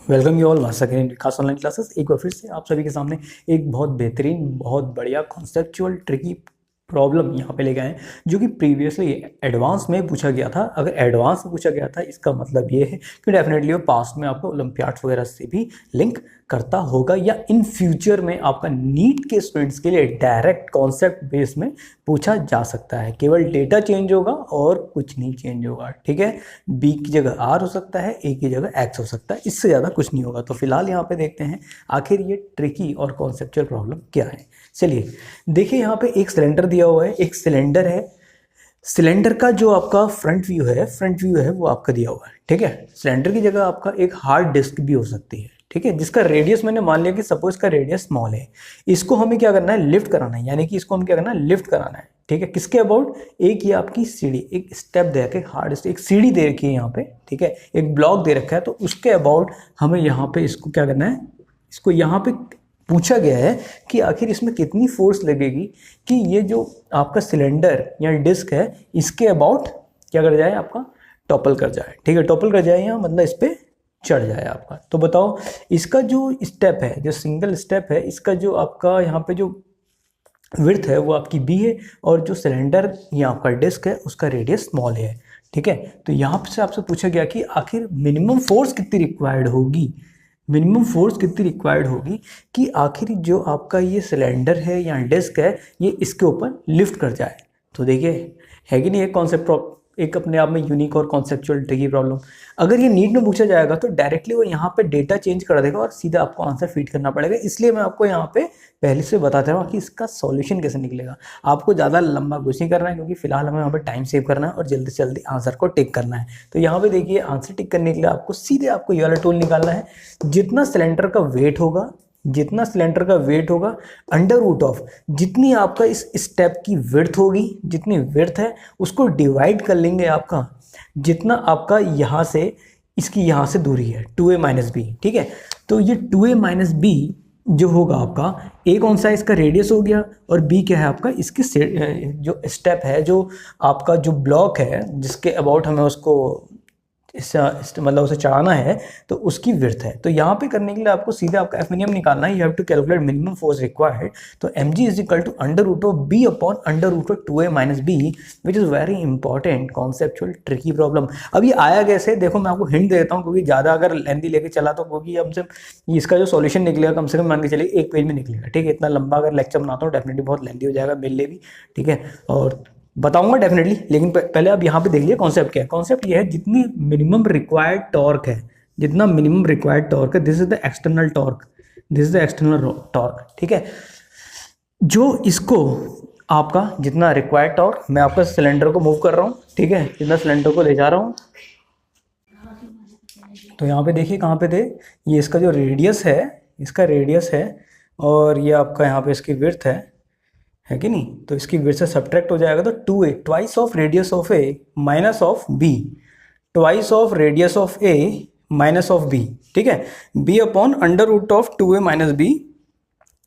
Welcome you all once again Vikas online classes. एक बार फिर से आप सभी के सामने एक बहुत बेहतरीन, बहुत बढ़िया कॉन्सेप्चुअल ट्रिकी प्रॉब्लम यहाँ पे लेके आए हैं, जो कि प्रीवियसली एडवांस में पूछा गया था। अगर एडवांस में पूछा गया था, इसका मतलब ये है कि डेफिनेटली वो पास्ट में आपको ओलंपियाड्स वगैरह से भी लिंक करता होगा, या इन फ्यूचर में आपका नीट के स्टूडेंट्स के लिए डायरेक्ट कॉन्सेप्ट बेस में पूछा जा सकता है। केवल डेटा चेंज होगा और कुछ नहीं चेंज होगा, ठीक है। बी की जगह आर हो सकता है, ए की जगह एक्स हो सकता है, इससे ज़्यादा कुछ नहीं होगा। तो फिलहाल यहाँ पे देखते हैं आखिर ये ट्रिकी और कॉन्सेप्चुअल प्रॉब्लम क्या है। चलिए देखिए, यहाँ पे एक सिलेंडर दिया हुआ है, एक सिलेंडर है। सिलेंडर का जो आपका फ्रंट व्यू है वो आपका दिया हुआ है, ठीक है। सिलेंडर की जगह आपका एक हार्ड डिस्क भी हो सकती है, ठीक है, जिसका रेडियस मैंने मान लिया कि सपोज का रेडियस स्मॉल है। इसको हमें क्या करना है, लिफ्ट कराना है, यानी कि इसको हम क्या करना है, लिफ्ट कराना है, ठीक है। किसके अबाउट, एक ये आपकी सीढ़ी, एक स्टेप दे रखे, हार्ड डिस्क, एक सीढ़ी दे रखी है यहाँ पे, ठीक है, एक ब्लॉक दे रखा है। तो उसके अबाउट हमें यहाँ पे इसको क्या करना है, इसको यहाँ पे पूछा गया है कि आखिर इसमें कितनी फोर्स लगेगी कि ये जो आपका सिलेंडर या डिस्क है इसके अबाउट क्या कर जाए, आपका टॉपल कर जाए, ठीक है। टॉपल कर जाए यहाँ मतलब इस पर चढ़ जाए आपका। तो बताओ इसका जो स्टेप है, जो सिंगल स्टेप है, इसका जो आपका यहाँ पे जो विड्थ है वो आपकी बी है, और जो सिलेंडर या आपका डिस्क है उसका रेडियस स्मॉल है, ठीक है। तो यहाँ से आपसे पूछा गया कि आखिर मिनिमम फोर्स कितनी रिक्वायर्ड होगी, मिनिमम फोर्स कितनी रिक्वायर्ड होगी कि आखिर जो आपका ये सिलेंडर है या डिस्क है ये इसके ऊपर लिफ्ट कर जाए। तो देखिए है कि नहीं एक कॉन्सेप्ट, एक अपने आप में यूनिक और कॉन्सेप्चुअल ट्रिकी प्रॉब्लम। अगर ये नीट में पूछा जाएगा तो डायरेक्टली वो यहाँ पे डेटा चेंज कर देगा और सीधा आपको आंसर फीड करना पड़ेगा। इसलिए मैं आपको यहाँ पे पहले से बताता हूँ कि इसका सॉल्यूशन कैसे निकलेगा। आपको ज़्यादा लंबा कुछ नहीं करना है, क्योंकि फिलहाल हमें यहाँ पे टाइम सेव करना है और जल्दी से जल्दी आंसर को टिक करना है। तो यहाँ पे देखिए, आंसर टिक करने के लिए आपको सीधे आपको ये वाला टूल निकालना है। जितना सिलेंडर का वेट होगा, जितना सिलेंडर का वेट होगा, अंडर रूट ऑफ जितनी आपका इस स्टेप की विड्थ होगी, जितनी विड्थ है उसको डिवाइड कर लेंगे आपका, जितना आपका यहाँ से इसकी यहाँ से दूरी है 2a माइनस बी, ठीक है। तो ये 2a माइनस बी जो होगा आपका, ए कौन सा है, इसका रेडियस हो गया, और बी क्या है आपका, इसकी जो स्टेप है, जो आपका जो ब्लॉक है जिसके अबाउट हमें उसको मतलब उसे चढ़ाना है, तो उसकी विड्थ है। तो यहाँ पे करने के लिए आपको सीधे आपका एफ मिनिमम निकालना है। You have to calculate minimum force required. तो mg is equal to under root of B upon under root of 2a minus B, which is very important conceptual tricky problem. अब ये आया कैसे, देखो मैं आपको हिंट देता हूँ, क्योंकि ज़्यादा अगर लेंथी लेके चला तो क्योंकि हमसे इसका जो सॉल्यूशन निकलेगा कम से कम मान के चलिए एक पेज में निकलेगा, ठीक है। इतना लंबा अगर लेक्चर बनाता हूँ डेफिनेटली बहुत लेंथी हो जाएगा मेरे लिए भी, ठीक है, और बताऊंगा डेफिनेटली। लेकिन पहले आप यहाँ पे देख लीजिए कॉन्सेप्ट क्या है। कॉन्सेप्ट ये है, जितनी मिनिमम रिक्वायर्ड टॉर्क है, जितना मिनिमम रिक्वायर्ड टॉर्क है, this is the external torque, this is the external torque, ठीक है। जो इसको आपका जितना रिक्वायर्ड टॉर्क, मैं आपका सिलेंडर को मूव कर रहा हूँ, ठीक है, जितना सिलेंडर को ले जा रहा हूँ। तो यहाँ पे देखिए कहाँ पे थे, ये इसका जो रेडियस है, इसका रेडियस है, और ये आपका यहाँ पे इसकी विड्थ है कि नहीं। तो इसकी विड्थ से सब्ट्रैक्ट हो जाएगा, तो 2a twice of radius of a minus of b, twice of radius of a minus of b, ठीक है, b upon under root of 2a minus b।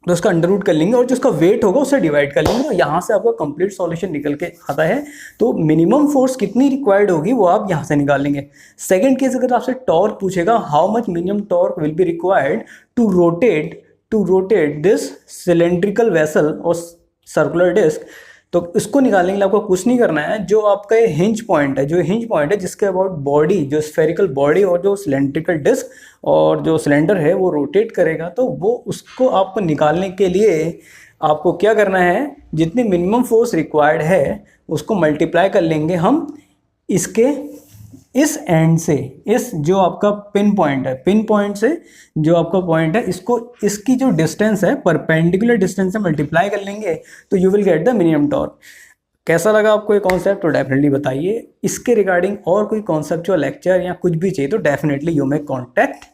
तो उसका अंडर रूट कर लेंगे और जो उसका वेट होगा उससे डिवाइड कर लेंगे। तो यहाँ से आपका कंप्लीट सॉल्यूशन निकल के आता है। तो मिनिमम फोर्स कितनी रिक्वायर्ड होगी वो आप यहाँ से निकाल लेंगे। सेकंड केस, अगर आपसे टॉर्क पूछेगा, how much minimum torque will be required to rotate this cylindrical vessel और सर्कुलर डिस्क, तो इसको निकालने के लिए आपको कुछ नहीं करना है। जो आपका ये हिंज पॉइंट है, जिसके अबाउट बॉडी, जो स्फेरिकल बॉडी और जो सिलेंड्रिकल डिस्क और जो सिलेंडर है वो रोटेट करेगा, तो वो उसको आपको निकालने के लिए आपको क्या करना है, जितनी मिनिमम फोर्स रिक्वायर्ड है उसको मल्टीप्लाई कर लेंगे हम इसके इस एंड से, इस जो आपका पिन पॉइंट से जो आपका पॉइंट है, इसको इसकी जो डिस्टेंस है परपेंडिकुलर डिस्टेंस से मल्टीप्लाई कर लेंगे, तो you will get the minimum torque. कैसा लगा आपको ये कॉन्सेप्ट, तो डेफिनेटली बताइए। इसके रिगार्डिंग और कोई कॉन्सेप्चुअल लेक्चर या कुछ भी चाहिए तो definitely you may contact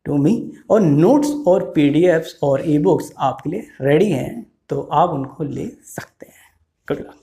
to me, और नोट्स और पीडीएफ्स और ई बुक्स आपके लिए रेडी हैं, तो आप उनको ले सकते हैं। Good luck.